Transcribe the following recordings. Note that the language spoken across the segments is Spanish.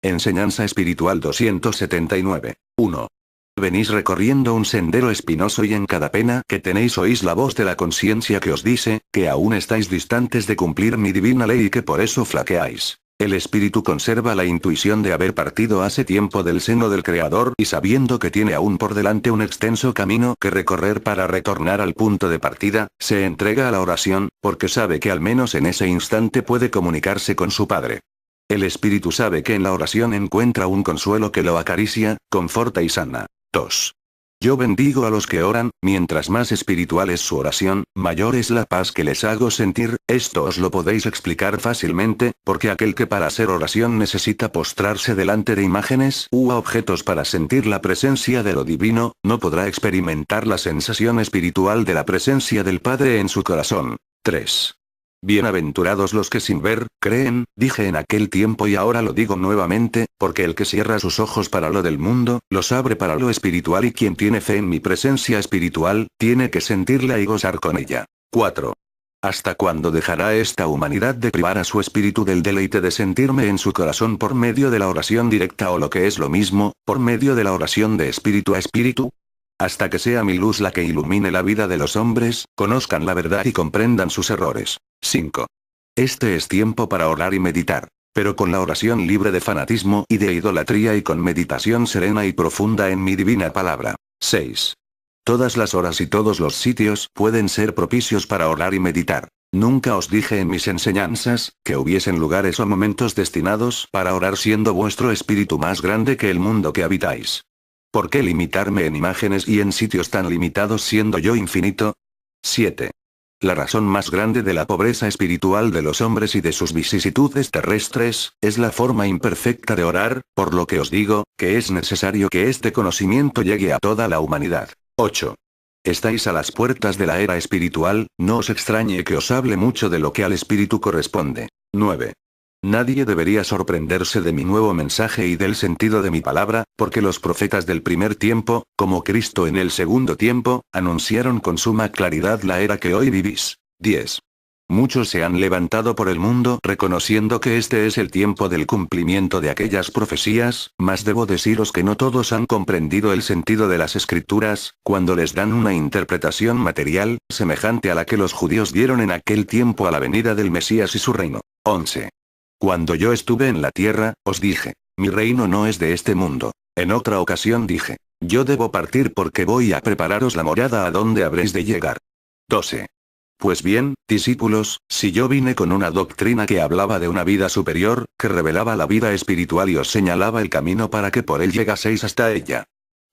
Enseñanza espiritual 279. 1. Venís recorriendo un sendero espinoso y en cada pena que tenéis oís la voz de la conciencia que os dice, que aún estáis distantes de cumplir mi divina ley y que por eso flaqueáis. El espíritu conserva la intuición de haber partido hace tiempo del seno del Creador y sabiendo que tiene aún por delante un extenso camino que recorrer para retornar al punto de partida, se entrega a la oración, porque sabe que al menos en ese instante puede comunicarse con su Padre. El espíritu sabe que en la oración encuentra un consuelo que lo acaricia, conforta y sana. 2. Yo bendigo a los que oran, mientras más espiritual es su oración, mayor es la paz que les hago sentir. Esto os lo podéis explicar fácilmente, porque aquel que para hacer oración necesita postrarse delante de imágenes u objetos para sentir la presencia de lo divino, no podrá experimentar la sensación espiritual de la presencia del Padre en su corazón. 3. Bienaventurados los que sin ver, creen, dije en aquel tiempo y ahora lo digo nuevamente, porque el que cierra sus ojos para lo del mundo, los abre para lo espiritual y quien tiene fe en mi presencia espiritual, tiene que sentirla y gozar con ella. 4. ¿Hasta cuándo dejará esta humanidad de privar a su espíritu del deleite de sentirme en su corazón por medio de la oración directa o lo que es lo mismo, por medio de la oración de espíritu a espíritu? Hasta que sea mi luz la que ilumine la vida de los hombres, conozcan la verdad y comprendan sus errores. 5. Este es tiempo para orar y meditar, pero con la oración libre de fanatismo y de idolatría y con meditación serena y profunda en mi divina palabra. 6. Todas las horas y todos los sitios pueden ser propicios para orar y meditar. Nunca os dije en mis enseñanzas, que hubiesen lugares o momentos destinados para orar siendo vuestro espíritu más grande que el mundo que habitáis. ¿Por qué limitarme en imágenes y en sitios tan limitados siendo yo infinito? 7. La razón más grande de la pobreza espiritual de los hombres y de sus vicisitudes terrestres, es la forma imperfecta de orar, por lo que os digo, que es necesario que este conocimiento llegue a toda la humanidad. 8. Estáis a las puertas de la era espiritual, no os extrañe que os hable mucho de lo que al espíritu corresponde. 9. Nadie debería sorprenderse de mi nuevo mensaje y del sentido de mi palabra, porque los profetas del primer tiempo, como Cristo en el segundo tiempo, anunciaron con suma claridad la era que hoy vivís. 10. Muchos se han levantado por el mundo reconociendo que este es el tiempo del cumplimiento de aquellas profecías, mas debo deciros que no todos han comprendido el sentido de las escrituras, cuando les dan una interpretación material, semejante a la que los judíos dieron en aquel tiempo a la venida del Mesías y su reino. 11. Cuando yo estuve en la tierra, os dije, mi reino no es de este mundo. En otra ocasión dije, yo debo partir porque voy a prepararos la morada a donde habréis de llegar. 12. Pues bien, discípulos, si yo vine con una doctrina que hablaba de una vida superior, que revelaba la vida espiritual y os señalaba el camino para que por él llegaseis hasta ella.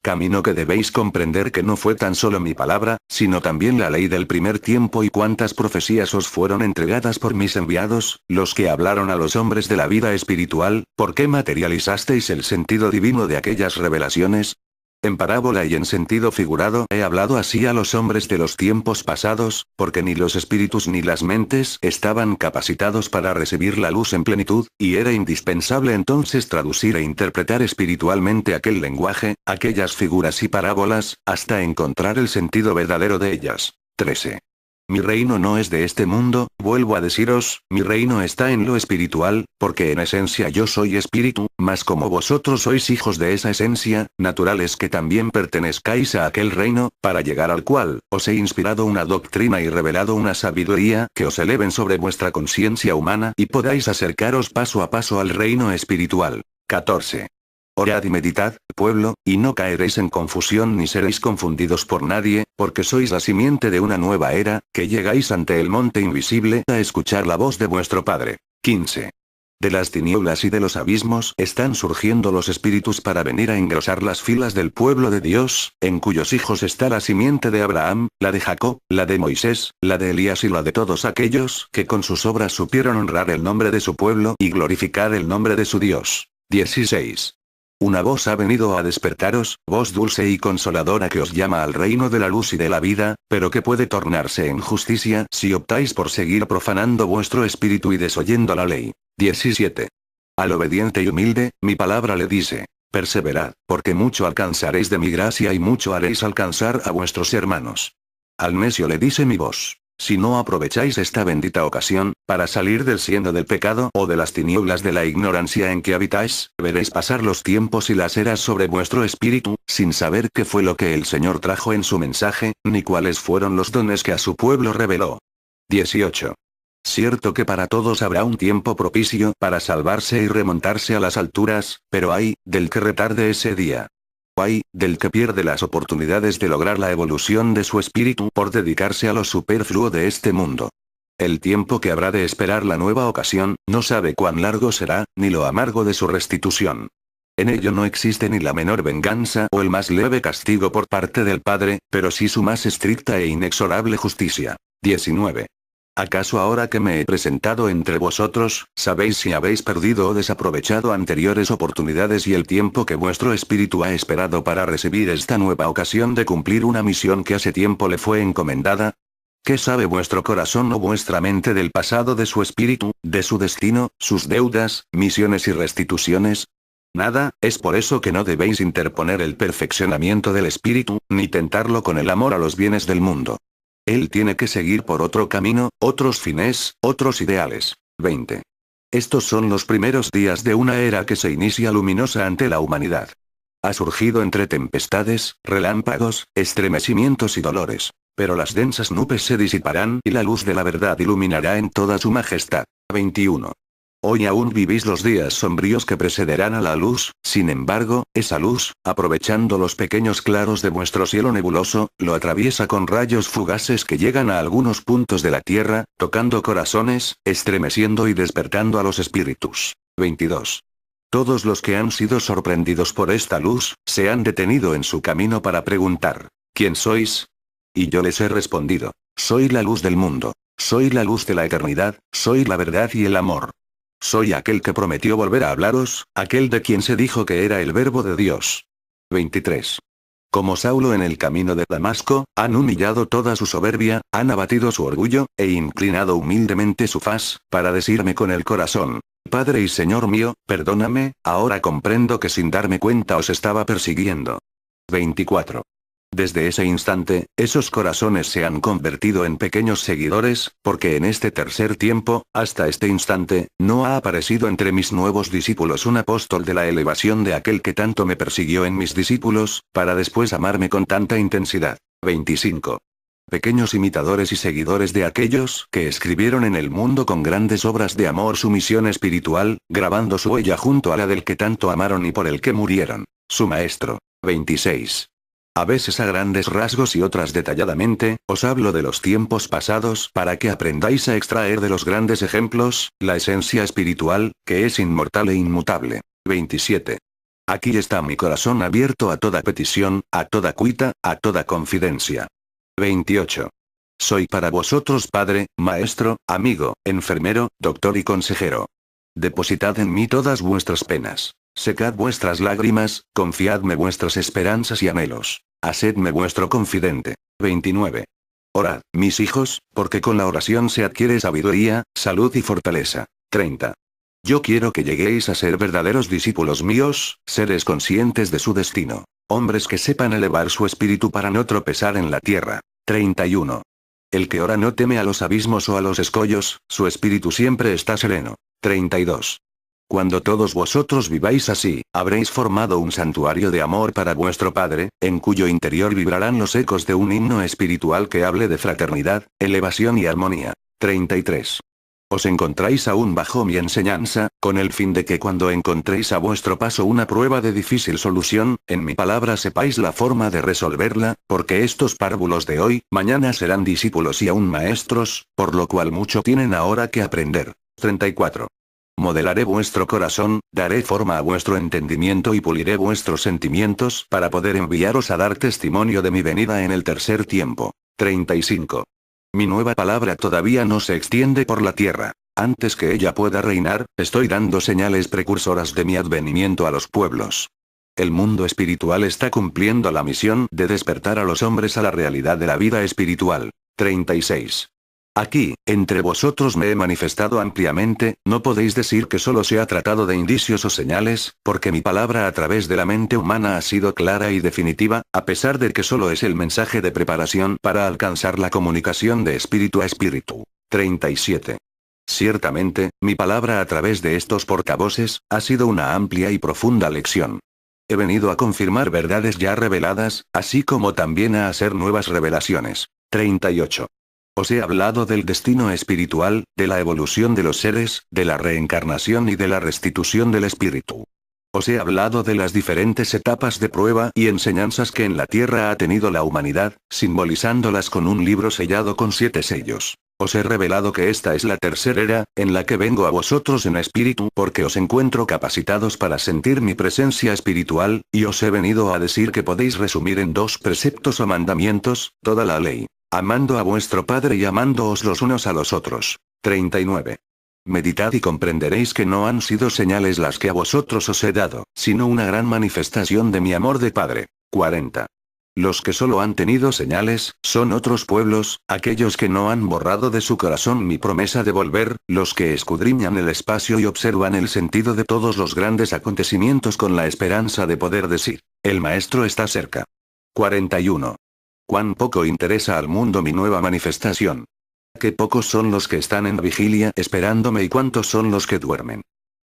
Camino que debéis comprender que no fue tan solo mi palabra, sino también la ley del primer tiempo y cuántas profecías os fueron entregadas por mis enviados, los que hablaron a los hombres de la vida espiritual. ¿Por qué materializasteis el sentido divino de aquellas revelaciones? En parábola y en sentido figurado he hablado así a los hombres de los tiempos pasados, porque ni los espíritus ni las mentes estaban capacitados para recibir la luz en plenitud, y era indispensable entonces traducir e interpretar espiritualmente aquel lenguaje, aquellas figuras y parábolas, hasta encontrar el sentido verdadero de ellas. 13. Mi reino no es de este mundo, vuelvo a deciros, mi reino está en lo espiritual, porque en esencia yo soy espíritu, mas como vosotros sois hijos de esa esencia, natural es que también pertenezcáis a aquel reino, para llegar al cual, os he inspirado una doctrina y revelado una sabiduría que os eleven sobre vuestra conciencia humana y podáis acercaros paso a paso al reino espiritual. 14. Orad y meditad, pueblo, y no caeréis en confusión ni seréis confundidos por nadie, porque sois la simiente de una nueva era, que llegáis ante el monte invisible a escuchar la voz de vuestro Padre. 15. De las tinieblas y de los abismos están surgiendo los espíritus para venir a engrosar las filas del pueblo de Dios, en cuyos hijos está la simiente de Abraham, la de Jacob, la de Moisés, la de Elías y la de todos aquellos que con sus obras supieron honrar el nombre de su pueblo y glorificar el nombre de su Dios. 16. Una voz ha venido a despertaros, voz dulce y consoladora que os llama al reino de la luz y de la vida, pero que puede tornarse en justicia si optáis por seguir profanando vuestro espíritu y desoyendo la ley. 17. Al obediente y humilde, mi palabra le dice, perseverad, porque mucho alcanzaréis de mi gracia y mucho haréis alcanzar a vuestros hermanos. Al necio le dice mi voz, Si no aprovecháis esta bendita ocasión, para salir del siendo del pecado o de las tinieblas de la ignorancia en que habitáis, veréis pasar los tiempos y las eras sobre vuestro espíritu, sin saber qué fue lo que el Señor trajo en su mensaje, ni cuáles fueron los dones que a su pueblo reveló. 18. Cierto que para todos habrá un tiempo propicio para salvarse y remontarse a las alturas, pero ay, del que retarde ese día. Ay, del que pierde las oportunidades de lograr la evolución de su espíritu por dedicarse a lo superfluo de este mundo. El tiempo que habrá de esperar la nueva ocasión, no sabe cuán largo será, ni lo amargo de su restitución. En ello no existe ni la menor venganza o el más leve castigo por parte del Padre, pero sí su más estricta e inexorable justicia. 19. ¿Acaso ahora que me he presentado entre vosotros, sabéis si habéis perdido o desaprovechado anteriores oportunidades y el tiempo que vuestro espíritu ha esperado para recibir esta nueva ocasión de cumplir una misión que hace tiempo le fue encomendada? ¿Qué sabe vuestro corazón o vuestra mente del pasado de su espíritu, de su destino, sus deudas, misiones y restituciones? Nada, es por eso que no debéis interponer el perfeccionamiento del espíritu, ni tentarlo con el amor a los bienes del mundo. Él tiene que seguir por otro camino, otros fines, otros ideales. 20. Estos son los primeros días de una era que se inicia luminosa ante la humanidad. Ha surgido entre tempestades, relámpagos, estremecimientos y dolores. Pero las densas nubes se disiparán y la luz de la verdad iluminará en toda su majestad. 21. Hoy aún vivís los días sombríos que precederán a la luz, sin embargo, esa luz, aprovechando los pequeños claros de vuestro cielo nebuloso, lo atraviesa con rayos fugaces que llegan a algunos puntos de la tierra, tocando corazones, estremeciendo y despertando a los espíritus. 22. Todos los que han sido sorprendidos por esta luz, se han detenido en su camino para preguntar, ¿quién sois? Y yo les he respondido, soy la luz del mundo, soy la luz de la eternidad, soy la verdad y el amor. Soy aquel que prometió volver a hablaros, aquel de quien se dijo que era el verbo de Dios. 23. Como Saulo en el camino de Damasco, han humillado toda su soberbia, han abatido su orgullo, e inclinado humildemente su faz, para decirme con el corazón, Padre y Señor mío, perdóname, ahora comprendo que sin darme cuenta os estaba persiguiendo. 24. Desde ese instante, esos corazones se han convertido en pequeños seguidores, porque en este tercer tiempo, hasta este instante, no ha aparecido entre mis nuevos discípulos un apóstol de la elevación de aquel que tanto me persiguió en mis discípulos, para después amarme con tanta intensidad. 25. Pequeños imitadores y seguidores de aquellos que escribieron en el mundo con grandes obras de amor su misión espiritual, grabando su huella junto a la del que tanto amaron y por el que murieron, su maestro. 26. A veces a grandes rasgos y otras detalladamente, os hablo de los tiempos pasados para que aprendáis a extraer de los grandes ejemplos, la esencia espiritual, que es inmortal e inmutable. 27. Aquí está mi corazón abierto a toda petición, a toda cuita, a toda confidencia. 28. Soy para vosotros padre, maestro, amigo, enfermero, doctor y consejero. Depositad en mí todas vuestras penas. Secad vuestras lágrimas, confiadme vuestras esperanzas y anhelos. Hacedme vuestro confidente. 29. Orad, mis hijos, porque con la oración se adquiere sabiduría, salud y fortaleza. 30. Yo quiero que lleguéis a ser verdaderos discípulos míos, seres conscientes de su destino. Hombres que sepan elevar su espíritu para no tropezar en la tierra. 31. El que ora no teme a los abismos o a los escollos, su espíritu siempre está sereno. 32. Cuando todos vosotros viváis así, habréis formado un santuario de amor para vuestro Padre, en cuyo interior vibrarán los ecos de un himno espiritual que hable de fraternidad, elevación y armonía. 33. Os encontráis aún bajo mi enseñanza, con el fin de que cuando encontréis a vuestro paso una prueba de difícil solución, en mi palabra sepáis la forma de resolverla, porque estos párvulos de hoy, mañana serán discípulos y aún maestros, por lo cual mucho tienen ahora que aprender. 34. Modelaré vuestro corazón, daré forma a vuestro entendimiento y puliré vuestros sentimientos para poder enviaros a dar testimonio de mi venida en el tercer tiempo. 35. Mi nueva palabra todavía no se extiende por la tierra. Antes que ella pueda reinar, estoy dando señales precursoras de mi advenimiento a los pueblos. El mundo espiritual está cumpliendo la misión de despertar a los hombres a la realidad de la vida espiritual. 36. Aquí, entre vosotros me he manifestado ampliamente, no podéis decir que solo se ha tratado de indicios o señales, porque mi palabra a través de la mente humana ha sido clara y definitiva, a pesar de que solo es el mensaje de preparación para alcanzar la comunicación de espíritu a espíritu. 37. Ciertamente, mi palabra a través de estos portavoces, ha sido una amplia y profunda lección. He venido a confirmar verdades ya reveladas, así como también a hacer nuevas revelaciones. 38. Os he hablado del destino espiritual, de la evolución de los seres, de la reencarnación y de la restitución del espíritu. Os he hablado de las diferentes etapas de prueba y enseñanzas que en la Tierra ha tenido la humanidad, simbolizándolas con un libro sellado con 7 sellos. Os he revelado que esta es la tercera era, en la que vengo a vosotros en espíritu porque os encuentro capacitados para sentir mi presencia espiritual, y os he venido a decir que podéis resumir en 2 preceptos o mandamientos, toda la ley. Amando a vuestro Padre y amándoos los unos a los otros. 39. Meditad y comprenderéis que no han sido señales las que a vosotros os he dado, sino una gran manifestación de mi amor de Padre. 40. Los que solo han tenido señales, son otros pueblos, aquellos que no han borrado de su corazón mi promesa de volver, los que escudriñan el espacio y observan el sentido de todos los grandes acontecimientos con la esperanza de poder decir, el Maestro está cerca. 41. Cuán poco interesa al mundo mi nueva manifestación. Qué pocos son los que están en vigilia esperándome y cuántos son los que duermen.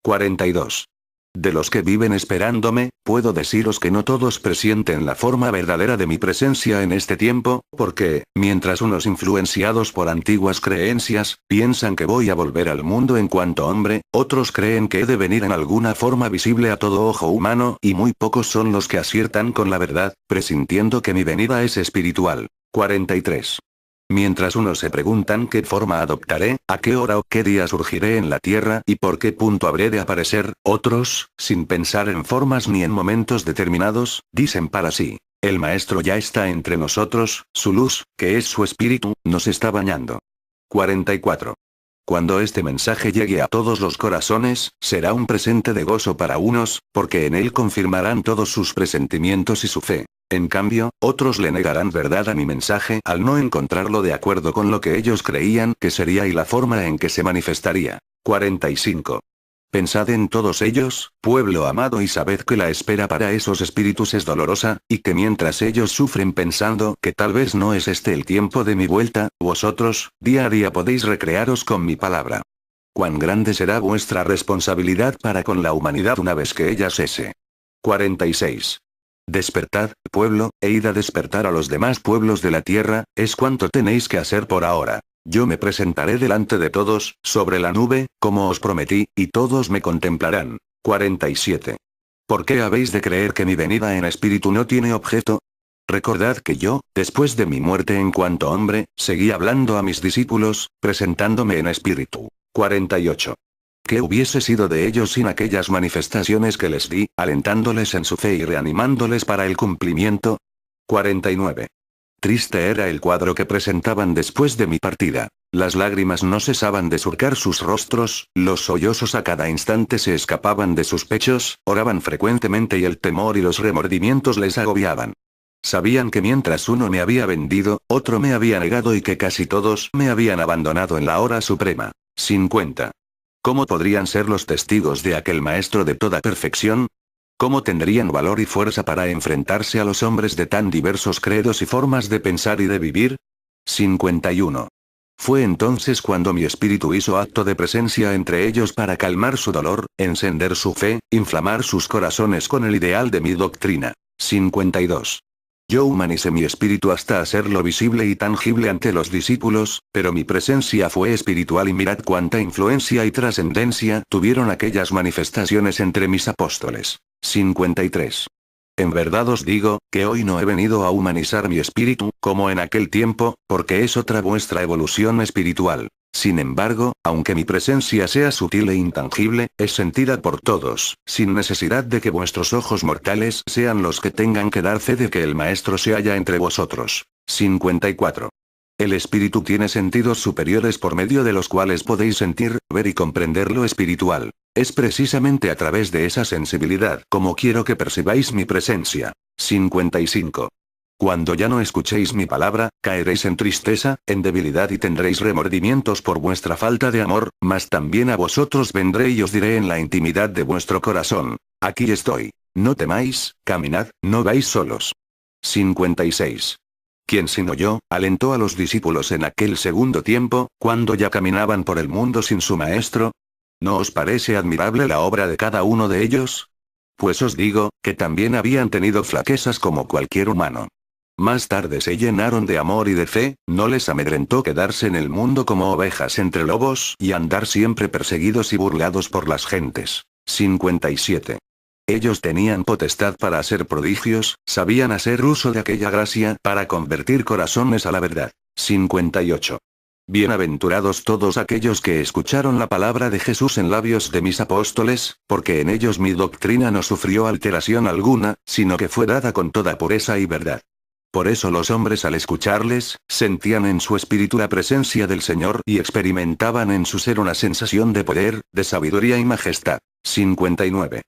42. De los que viven esperándome, puedo deciros que no todos presienten la forma verdadera de mi presencia en este tiempo, porque, mientras unos influenciados por antiguas creencias, piensan que voy a volver al mundo en cuanto hombre, otros creen que he de venir en alguna forma visible a todo ojo humano y muy pocos son los que aciertan con la verdad, presintiendo que mi venida es espiritual. 43. Mientras unos se preguntan qué forma adoptaré, a qué hora o qué día surgiré en la tierra y por qué punto habré de aparecer, otros, sin pensar en formas ni en momentos determinados, dicen para sí, el Maestro ya está entre nosotros, su luz, que es su espíritu, nos está bañando. 44. Cuando este mensaje llegue a todos los corazones, será un presente de gozo para unos, porque en él confirmarán todos sus presentimientos y su fe. En cambio, otros le negarán verdad a mi mensaje al no encontrarlo de acuerdo con lo que ellos creían que sería y la forma en que se manifestaría. 45. Pensad en todos ellos, pueblo amado, y sabed que la espera para esos espíritus es dolorosa, y que mientras ellos sufren pensando que tal vez no es este el tiempo de mi vuelta, vosotros, día a día podéis recrearos con mi palabra. Cuán grande será vuestra responsabilidad para con la humanidad una vez que ella cese. 46. Despertad, pueblo, e id a despertar a los demás pueblos de la tierra, es cuanto tenéis que hacer por ahora. Yo me presentaré delante de todos, sobre la nube, como os prometí, y todos me contemplarán. 47. ¿Por qué habéis de creer que mi venida en espíritu no tiene objeto? Recordad que yo, después de mi muerte en cuanto hombre, seguí hablando a mis discípulos, presentándome en espíritu. 48. ¿Qué hubiese sido de ellos sin aquellas manifestaciones que les di, alentándoles en su fe y reanimándoles para el cumplimiento? 49. Triste era el cuadro que presentaban después de mi partida. Las lágrimas no cesaban de surcar sus rostros, los sollozos a cada instante se escapaban de sus pechos, oraban frecuentemente y el temor y los remordimientos les agobiaban. Sabían que mientras uno me había vendido, otro me había negado y que casi todos me habían abandonado en la hora suprema. 50. ¿Cómo podrían ser los testigos de aquel Maestro de toda perfección? ¿Cómo tendrían valor y fuerza para enfrentarse a los hombres de tan diversos credos y formas de pensar y de vivir? 51. Fue entonces cuando mi espíritu hizo acto de presencia entre ellos para calmar su dolor, encender su fe, inflamar sus corazones con el ideal de mi doctrina. 52. Yo humanicé mi espíritu hasta hacerlo visible y tangible ante los discípulos, pero mi presencia fue espiritual y mirad cuánta influencia y trascendencia tuvieron aquellas manifestaciones entre mis apóstoles. 53. En verdad os digo, que hoy no he venido a humanizar mi espíritu, como en aquel tiempo, porque es otra vuestra evolución espiritual. Sin embargo, aunque mi presencia sea sutil e intangible, es sentida por todos, sin necesidad de que vuestros ojos mortales sean los que tengan que dar fe de que el Maestro se halla entre vosotros. 54. El espíritu tiene sentidos superiores por medio de los cuales podéis sentir, ver y comprender lo espiritual. Es precisamente a través de esa sensibilidad como quiero que percibáis mi presencia. 55. Cuando ya no escuchéis mi palabra, caeréis en tristeza, en debilidad y tendréis remordimientos por vuestra falta de amor, mas también a vosotros vendré y os diré en la intimidad de vuestro corazón: aquí estoy. No temáis, caminad, no vais solos. 56. ¿Quién sino yo, alentó a los discípulos en aquel segundo tiempo, cuando ya caminaban por el mundo sin su maestro? ¿No os parece admirable la obra de cada uno de ellos? Pues os digo, que también habían tenido flaquezas como cualquier humano. Más tarde se llenaron de amor y de fe, no les amedrentó quedarse en el mundo como ovejas entre lobos y andar siempre perseguidos y burlados por las gentes. 57. Ellos tenían potestad para hacer prodigios, sabían hacer uso de aquella gracia para convertir corazones a la verdad. 58. Bienaventurados todos aquellos que escucharon la palabra de Jesús en labios de mis apóstoles, porque en ellos mi doctrina no sufrió alteración alguna, sino que fue dada con toda pureza y verdad. Por eso los hombres al escucharles, sentían en su espíritu la presencia del Señor y experimentaban en su ser una sensación de poder, de sabiduría y majestad. 59.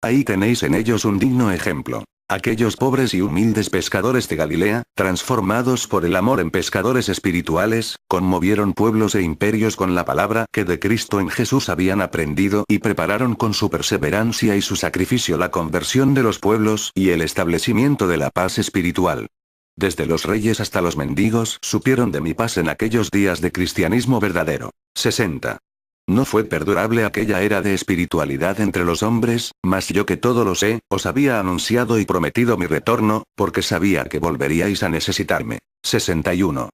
Ahí tenéis en ellos un digno ejemplo. Aquellos pobres y humildes pescadores de Galilea, transformados por el amor en pescadores espirituales, conmovieron pueblos e imperios con la palabra que de Cristo en Jesús habían aprendido y prepararon con su perseverancia y su sacrificio la conversión de los pueblos y el establecimiento de la paz espiritual. Desde los reyes hasta los mendigos supieron de mi paz en aquellos días de cristianismo verdadero. 60. No fue perdurable aquella era de espiritualidad entre los hombres, mas yo que todo lo sé, os había anunciado y prometido mi retorno, porque sabía que volveríais a necesitarme. 61.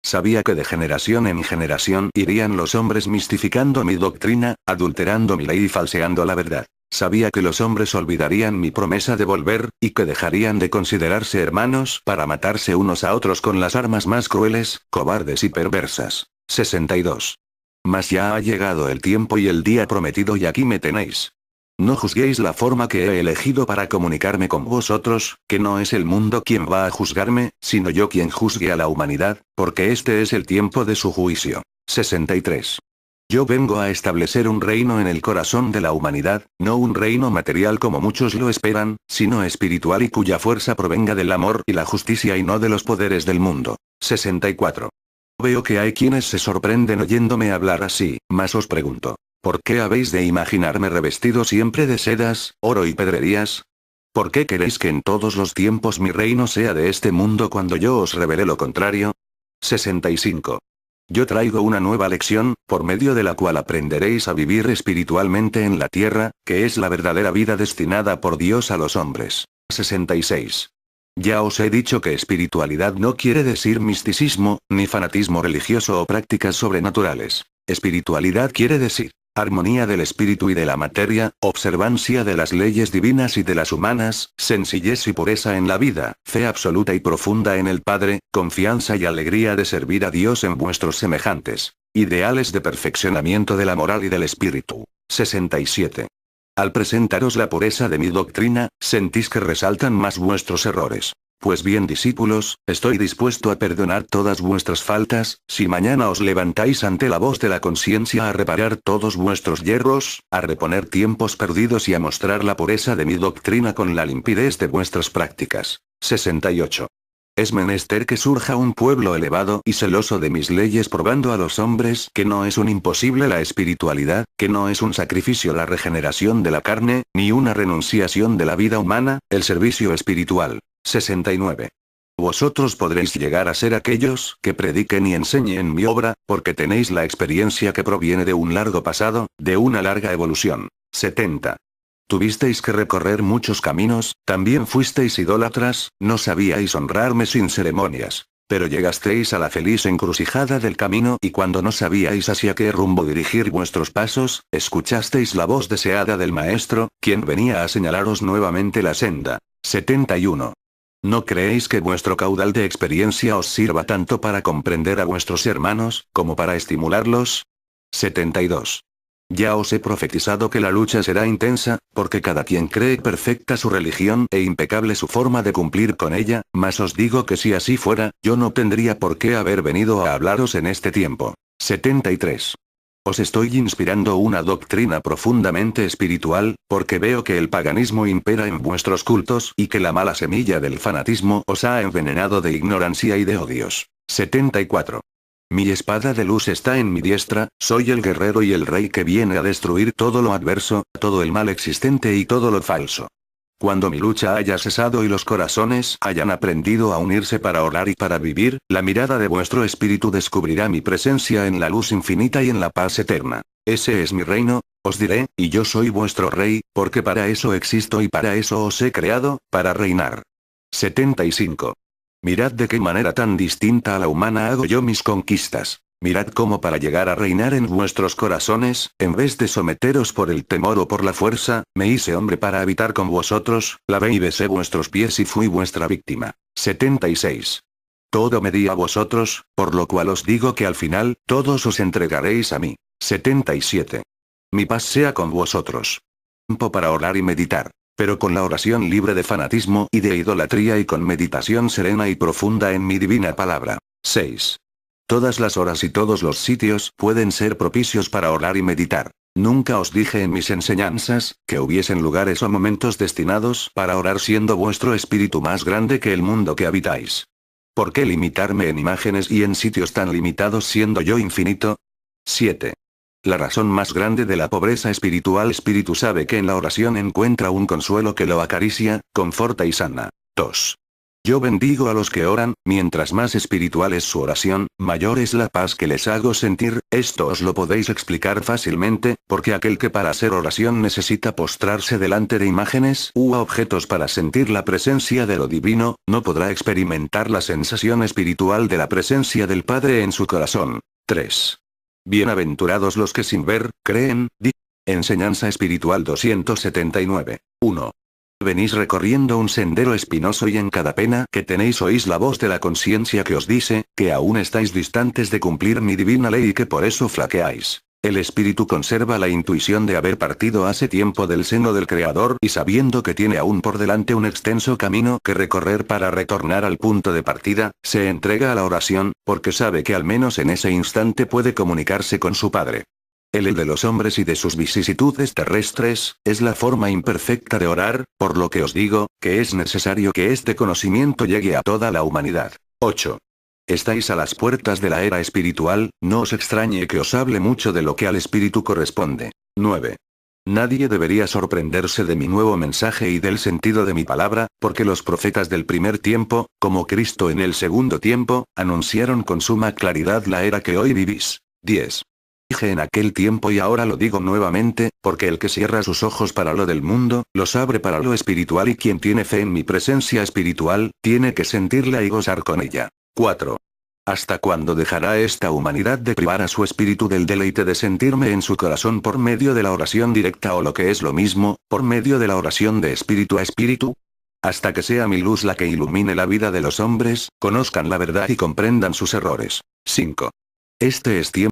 Sabía que de generación en generación irían los hombres mistificando mi doctrina, adulterando mi ley y falseando la verdad. Sabía que los hombres olvidarían mi promesa de volver, y que dejarían de considerarse hermanos para matarse unos a otros con las armas más crueles, cobardes y perversas. 62. Mas ya ha llegado el tiempo y el día prometido y aquí me tenéis. No juzguéis la forma que he elegido para comunicarme con vosotros, que no es el mundo quien va a juzgarme, sino yo quien juzgue a la humanidad, porque este es el tiempo de su juicio. 63. Yo vengo a establecer un reino en el corazón de la humanidad, no un reino material como muchos lo esperan, sino espiritual y cuya fuerza provenga del amor y la justicia y no de los poderes del mundo. 64. Veo que hay quienes se sorprenden oyéndome hablar así, mas os pregunto, ¿por qué habéis de imaginarme revestido siempre de sedas, oro y pedrerías? ¿Por qué queréis que en todos los tiempos mi reino sea de este mundo cuando yo os revelé lo contrario? 65. Yo traigo una nueva lección, por medio de la cual aprenderéis a vivir espiritualmente en la tierra, que es la verdadera vida destinada por Dios a los hombres. 66. Ya os he dicho que espiritualidad no quiere decir misticismo, ni fanatismo religioso o prácticas sobrenaturales. Espiritualidad quiere decir armonía del espíritu y de la materia, observancia de las leyes divinas y de las humanas, sencillez y pureza en la vida, fe absoluta y profunda en el Padre, confianza y alegría de servir a Dios en vuestros semejantes. Ideales de perfeccionamiento de la moral y del espíritu. 67. Al presentaros la pureza de mi doctrina, sentís que resaltan más vuestros errores. Pues bien, discípulos, estoy dispuesto a perdonar todas vuestras faltas, si mañana os levantáis ante la voz de la conciencia a reparar todos vuestros yerros, a reponer tiempos perdidos y a mostrar la pureza de mi doctrina con la limpidez de vuestras prácticas. 68. Es menester que surja un pueblo elevado y celoso de mis leyes, probando a los hombres que no es un imposible la espiritualidad, que no es un sacrificio la regeneración de la carne, ni una renunciación de la vida humana, el servicio espiritual. 69. Vosotros podréis llegar a ser aquellos que prediquen y enseñen mi obra, porque tenéis la experiencia que proviene de un largo pasado, de una larga evolución. 70. Tuvisteis que recorrer muchos caminos, también fuisteis idólatras, no sabíais honrarme sin ceremonias. Pero llegasteis a la feliz encrucijada del camino y cuando no sabíais hacia qué rumbo dirigir vuestros pasos, escuchasteis la voz deseada del Maestro, quien venía a señalaros nuevamente la senda. 71. ¿No creéis que vuestro caudal de experiencia os sirva tanto para comprender a vuestros hermanos, como para estimularlos? 72. Ya os he profetizado que la lucha será intensa, porque cada quien cree perfecta su religión e impecable su forma de cumplir con ella, mas os digo que si así fuera, yo no tendría por qué haber venido a hablaros en este tiempo. 73. Os estoy inspirando una doctrina profundamente espiritual, porque veo que el paganismo impera en vuestros cultos y que la mala semilla del fanatismo os ha envenenado de ignorancia y de odios. 74. Mi espada de luz está en mi diestra, soy el guerrero y el rey que viene a destruir todo lo adverso, todo el mal existente y todo lo falso. Cuando mi lucha haya cesado y los corazones hayan aprendido a unirse para orar y para vivir, la mirada de vuestro espíritu descubrirá mi presencia en la luz infinita y en la paz eterna. Ese es mi reino, os diré, y yo soy vuestro rey, porque para eso existo y para eso os he creado, para reinar. 75. Mirad de qué manera tan distinta a la humana hago yo mis conquistas. Mirad cómo para llegar a reinar en vuestros corazones, en vez de someteros por el temor o por la fuerza, me hice hombre para habitar con vosotros, lavé y besé vuestros pies y fui vuestra víctima. 76. Todo me di a vosotros, por lo cual os digo que al final, todos os entregaréis a mí. 77. Mi paz sea con vosotros. Tiempo para orar y meditar. Pero con la oración libre de fanatismo y de idolatría y con meditación serena y profunda en mi divina palabra. 6. Todas las horas y todos los sitios pueden ser propicios para orar y meditar. Nunca os dije en mis enseñanzas, que hubiesen lugares o momentos destinados para orar siendo vuestro espíritu más grande que el mundo que habitáis. ¿Por qué limitarme en imágenes y en sitios tan limitados siendo yo infinito? 7. La razón más grande de la pobreza espiritual. Espíritu sabe que en la oración encuentra un consuelo que lo acaricia, conforta y sana. 2. Yo bendigo a los que oran, mientras más espiritual es su oración, mayor es la paz que les hago sentir. Esto os lo podéis explicar fácilmente, porque aquel que para hacer oración necesita postrarse delante de imágenes u objetos para sentir la presencia de lo divino, no podrá experimentar la sensación espiritual de la presencia del Padre en su corazón. 3. Bienaventurados los que sin ver, creen. Enseñanza espiritual 279. 1. Venís recorriendo un sendero espinoso y en cada pena que tenéis oís la voz de la conciencia que os dice, que aún estáis distantes de cumplir mi divina ley y que por eso flaqueáis. El espíritu conserva la intuición de haber partido hace tiempo del seno del Creador y sabiendo que tiene aún por delante un extenso camino que recorrer para retornar al punto de partida, se entrega a la oración, porque sabe que al menos en ese instante puede comunicarse con su Padre. El de los hombres y de sus vicisitudes terrestres, es la forma imperfecta de orar, por lo que os digo, que es necesario que este conocimiento llegue a toda la humanidad. 8. Estáis a las puertas de la era espiritual, no os extrañe que os hable mucho de lo que al espíritu corresponde. 9. Nadie debería sorprenderse de mi nuevo mensaje y del sentido de mi palabra, porque los profetas del primer tiempo, como Cristo en el segundo tiempo, anunciaron con suma claridad la era que hoy vivís. 10. Dije en aquel tiempo y ahora lo digo nuevamente, porque el que cierra sus ojos para lo del mundo, los abre para lo espiritual y quien tiene fe en mi presencia espiritual, tiene que sentirla y gozar con ella. 4. ¿Hasta cuándo dejará esta humanidad de privar a su espíritu del deleite de sentirme en su corazón por medio de la oración directa o lo que es lo mismo, por medio de la oración de espíritu a espíritu? Hasta que sea mi luz la que ilumine la vida de los hombres, conozcan la verdad y comprendan sus errores. 5. Este es tiempo